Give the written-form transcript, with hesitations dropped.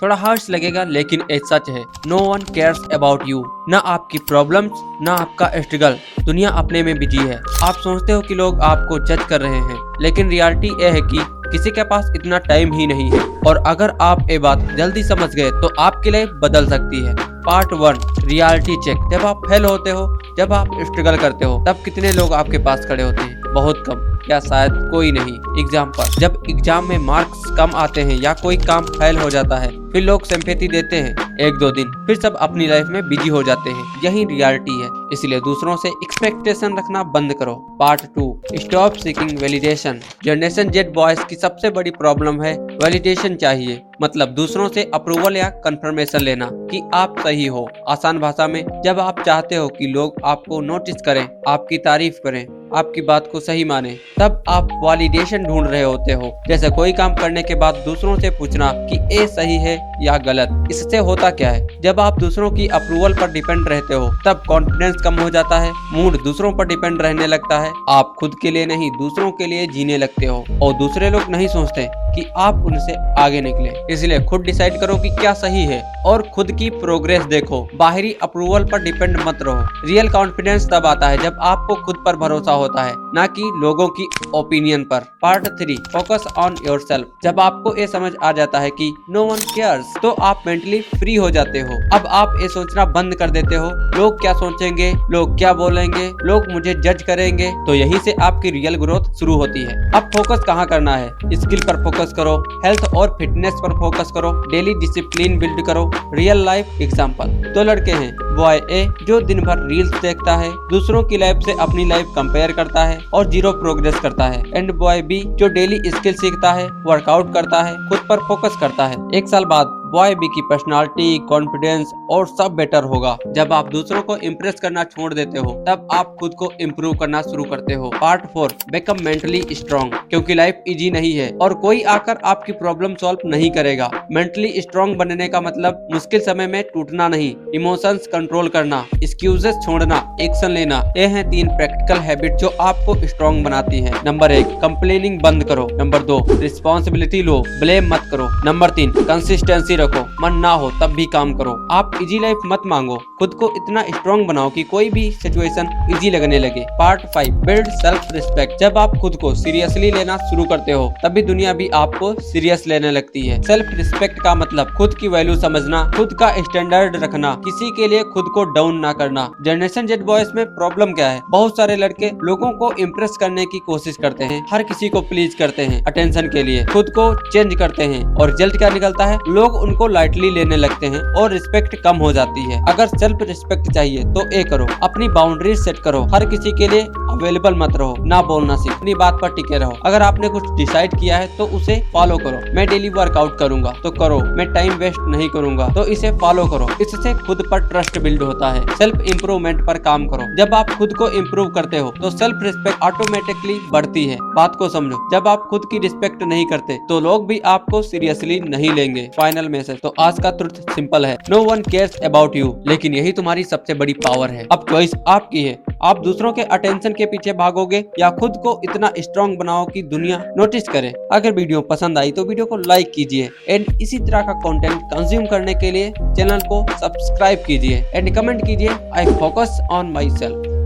थोड़ा हार्श लगेगा लेकिन ये सच है। No one cares about you. ना आपकी प्रॉब्लम्स, ना आपका स्ट्रगल। दुनिया अपने में बिजी है। आप सोचते हो कि लोग आपको जज कर रहे हैं, लेकिन रियलिटी ये है कि किसी के पास इतना टाइम ही नहीं है। और अगर आप ये बात जल्दी समझ गए तो आपकी लाइफ बदल सकती है। Part 1, reality check. जब आप फेल होते हो, जब आप स्ट्रगल करते हो, तब कितने लोग आपके पास खड़े होते हैं? बहुत कम, या शायद कोई नहीं। एग्जाम्पल, जब एग्जाम में मार्क्स कम आते हैं या कोई काम फेल हो जाता है, फिर लोग सिंपैथी देते हैं 1-2 दिन, फिर सब अपनी लाइफ में बिजी हो जाते हैं। यही रियलिटी है। इसलिए दूसरों से एक्सपेक्टेशन रखना बंद करो। Part 2, stop seeking validation. Generation Z boys की सबसे बड़ी प्रॉब्लम है वैलिडेशन चाहिए। मतलब दूसरों से अप्रूवल या कंफर्मेशन लेना कि आप सही हो। आसान भाषा में, जब आप चाहते हो कि लोग आपको नोटिस करें, आपकी तारीफ करें, आपकी बात को सही माने, तब आप वैलिडेशन ढूंढ रहे होते हो। जैसे कोई काम करने के बाद दूसरों से पूछना कि ये सही है या गलत। इससे होता क्या है? जब आप दूसरों की अप्रूवल पर डिपेंड रहते हो, तब कॉन्फिडेंस कम हो जाता है, मूड दूसरों पर डिपेंड रहने लगता है, आप खुद के लिए नहीं दूसरों के लिए जीने लगते हो, और दूसरे लोग नहीं सोचते कि आप उनसे आगे निकले। इसलिए खुद डिसाइड करो कि क्या सही है और खुद की प्रोग्रेस देखो। बाहरी अप्रूवल पर डिपेंड मत रहो। रियल कॉन्फिडेंस तब आता है जब आपको खुद पर भरोसा होता है, ना कि लोगों की ओपिनियन पर। Part 3, focus on yourself. जब आपको ये समझ आ जाता है कि नो वन केयर्स, तो आप मेंटली फ्री हो जाते हो। अब आप ये सोचना बंद कर देते हो, लोग क्या सोचेंगे, लोग क्या बोलेंगे, लोग मुझे जज करेंगे। तो यहीं से आपकी रियल ग्रोथ शुरू होती है। अब फोकस कहाँ करना है? स्किल पर फोकस करो, हेल्थ और फिटनेस पर फोकस करो, डेली डिसिप्लिन बिल्ड करो। रियल लाइफ एग्जांपल, 2 लड़के हैं। बॉय ए जो दिन भर रील्स देखता है, दूसरों की लाइफ से अपनी लाइफ कंपेयर करता है और 0 प्रोग्रेस करता है। एंड बॉय बी जो डेली स्किल सीखता है, वर्कआउट करता है, खुद पर फोकस करता है। 1 साल बाद बॉय बी की पर्सनालिटी, कॉन्फिडेंस और सब बेटर होगा। जब आप दूसरों को इम्प्रेस करना छोड़ देते हो, तब आप खुद को इम्प्रूव करना शुरू करते हो। Part 4, become mentally strong. क्योंकि लाइफ इजी नहीं है और कोई आकर आपकी प्रॉब्लम सॉल्व नहीं करेगा। मेंटली स्ट्रॉन्ग बनने का मतलब मुश्किल समय में टूटना नहीं, इमोशंस कंट्रोल करना, एक्सक्यूजेस छोड़ना, एक्शन लेना। ये हैं 3 प्रैक्टिकल हैबिट जो आपको स्ट्रॉन्ग बनाती है। नंबर 1, कंप्लेनिंग बंद करो। नंबर 2, रिस्पॉन्सिबिलिटी लो, ब्लेम मत करो। नंबर 3, कंसिस्टेंसी रखो, मन ना हो तब भी काम करो। आप इजी लाइफ मत मांगो, खुद को इतना स्ट्रॉन्ग बनाओ कि कोई भी सिचुएशन इजी लगने लगे। Part 5, build self respect. जब आप खुद को सीरियसली लेना शुरू करते हो, तभी दुनिया भी आपको सीरियस लेने लगती है। सेल्फ रिस्पेक्ट का मतलब खुद की वैल्यू समझना, खुद का स्टैंडर्ड रखना, किसी के लिए खुद को डाउन ना करना। जनरेशन जेड बॉयज में प्रॉब्लम क्या है? बहुत सारे लड़के लोगों को इम्प्रेस करने की कोशिश करते हैं, हर किसी को प्लीज करते हैं अटेंशन के लिए, खुद को चेंज करते हैं, और रिजल्ट क्या निकलता है? लोग उनको लाइटली लेने लगते हैं और रिस्पेक्ट कम हो जाती है। अगर सेल्फ रिस्पेक्ट चाहिए तो ये करो, अपनी बाउंड्रीज सेट करो, हर किसी के लिए अवेलेबल मत रहो, ना बोलना सीख, अपनी बात पर टिके रहो। अगर आपने कुछ डिसाइड किया है तो उसे फॉलो करो। मैं डेली वर्कआउट करूंगा तो करो, मैं टाइम वेस्ट नहीं करूंगा तो इसे फॉलो करो। इससे खुद पर ट्रस्ट बिल्ड होता है। सेल्फ इंप्रूवमेंट पर काम करो। जब आप खुद को इम्प्रूव करते हो तो सेल्फ रिस्पेक्ट ऑटोमेटिकली बढ़ती है। बात को समझो, जब आप खुद की रिस्पेक्ट नहीं करते तो लोग भी आपको सीरियसली नहीं लेंगे। फाइनल मैसेज, तो आज का ट्रुथ सिंपल है, no one cares about you, लेकिन यही तुम्हारी सबसे बड़ी पावर है। अब चॉइस आपकी है, आप दूसरों के अटेंशन के पीछे भागोगे या खुद को इतना स्ट्रॉन्ग बनाओ कि दुनिया नोटिस करे। अगर वीडियो पसंद आई तो वीडियो को लाइक कीजिए एंड इसी तरह का कंटेंट कंज्यूम करने के लिए चैनल को सब्सक्राइब कीजिए एंड कमेंट कीजिए, I focus on my self.